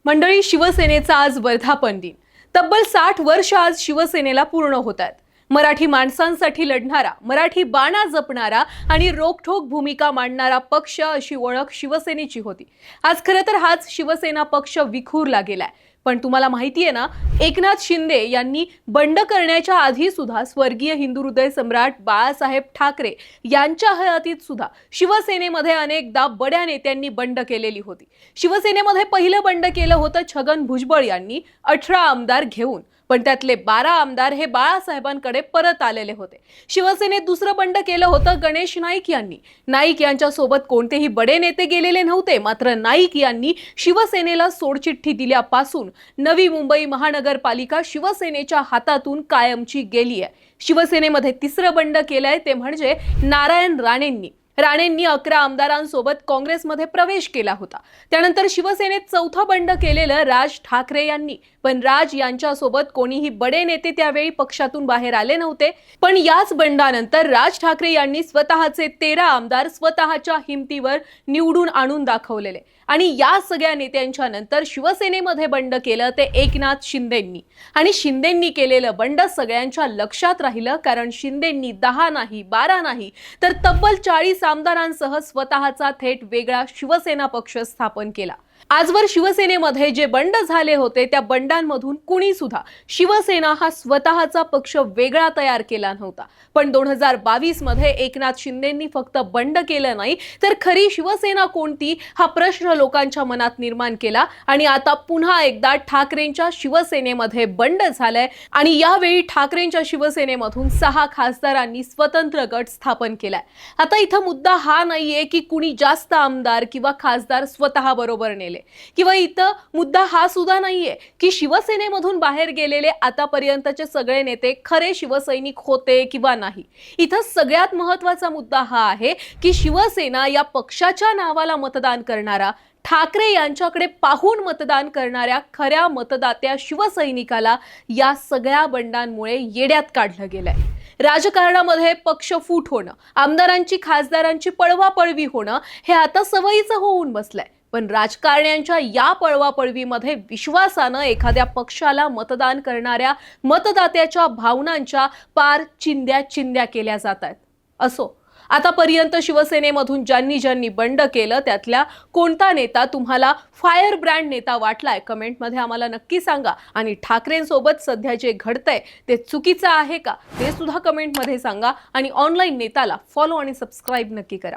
मंडळी, शिवसेनेचा आज वर्धापन दिन. तब्बल 60 वर्ष आज शिवसेनेला पूर्ण होत आहेत. मराठी माणसांसाठी लढणारा, मराठी बाणा जपणारा आणि रोखठोक भूमिका मांडणारा पक्ष अशी ओळख शिवसेनेची होती. आज खरं तर हाच शिवसेना पक्ष विखुरला गेलाय. पण तुम्हाला माहितीये ना, एकनाथ शिंदे यांनी बंड करण्याच्या आधी सुद्धा स्वर्गीय हिंदू हृदय सम्राट बाळासाहेब ठाकरे यांच्या हयातीत सुद्धा शिवसेनेमध्ये अनेकदा बड्या नेत्यांनी बंड केलेली होती. शिवसेनेमध्ये पहिलं बंड केलं होतं छगन भुजबळ यांनी 18 आमदार घेऊन, पण त्यातले 12 आमदार हे बाळासाहेबांकडे परत आलेले होते. शिवसेनेत दुसरं बंड केलं होतं गणेश नाईक यांनी. नाईक यांच्या सोबत कोणतेही बडे नेते गेलेले नव्हते, मात्र नाईक यांनी शिवसेनेला सोडचिठ्ठी दिल्यापासून नवी मुंबई महानगरपालिका शिवसेनेच्या हातातून कायमची गेली आहे. शिवसेनेमध्ये तिसरं बंड केलंय ते म्हणजे नारायण राणेंनी. राणेंनी 11 आमदारांसोबत काँग्रेसमध्ये प्रवेश केला होता. त्यानंतर शिवसेनेत चौथा बंड केलेलं राज ठाकरे यांनी. पण राज यांच्यासोबत कोणीही बडे नेते त्यावेळी पक्षातून बाहेर आले नव्हते. पण याच बंडानंतर राज ठाकरे यांनी स्वतःचे 13 आमदार स्वतःच्या हिमतीवर निवडून आणून दाखवलेले. आणि या सगळ्या नेत्यांच्या नंतर शिवसेनेमध्ये बंड केलं ते एकनाथ शिंदेंनी. आणि शिंदेंनी केलेलं बंड सगळ्यांच्या लक्षात राहिलं, कारण शिंदेंनी 10 नाही, 12 नाही, तर तब्बल 40 आमदारांसह स्वतःचा थेट वेगळा शिवसेना पक्ष स्थापन केला. आजवर शिवसेनेमध्ये जे बंड झाले होते त्या बंडांमधून कुणी सुद्धा शिवसेना हा स्वतःचा पक्ष वेगळा तयार केला नव्हता. पण 2022 मध्ये एकनाथ शिंदेंनी फक्त बंड केलं नाही, तर खरी शिवसेना कोणती हा प्रश्न लोकांच्या मनात निर्माण केला. आणि आता पुन्हा एकदा ठाकरेंच्या शिवसेनेमध्ये बंड झालंय. आणि यावेळी ठाकरेंच्या शिवसेनेमधून 6 खासदारांनी स्वतंत्र गट स्थापन केलाय. आता इथं मुद्दा हा नाहीये की कुणी जास्त आमदार किंवा खासदार स्वतः बरोबर नेले, किंवा इथं मुद्दा हा सुद्धा नाहीये की शिवसेनेमधून बाहेर गेलेले आतापर्यंतचे सगळे नेते खरे शिवसैनिक होते किंवा नाही. इथं सगळ्यात महत्त्वाचा मुद्दा हा आहे की शिवसेना या पक्षाच्या नावाला मतदान करणारा, ठाकरे यांच्याकडे पाहून मतदान करणाऱ्या खऱ्या मतदात्या शिवसैनिकाला या सगळ्या बंडांमुळे येड्यात काढलं गेलंय. राजकारणामध्ये पक्ष फूट होणं, आमदारांची खासदारांची पळवापळवी होणं हे आता सवयीचं होऊन बसलंय. पण राजकारण्यांच्या या पळवापळवीमध्ये विश्वासानं एखाद्या पक्षाला मतदान करणाऱ्या मतदात्याच्या भावनांच्या पार चिंध्या केल्या जात आहेत. असो, आतापर्यंत शिवसेनेमधून ज्यांनी बंड केलं त्यातल्या कोणता नेता तुम्हाला फायर ब्रँड नेता वाटलाय, कमेंटमध्ये आम्हाला नक्की सांगा. आणि ठाकरेंसोबत सध्या जे घडतंय ते चुकीचं आहे का ते सुद्धा कमेंटमध्ये सांगा. आणि ऑनलाईन नेताला फॉलो आणि सबस्क्राईब नक्की करा.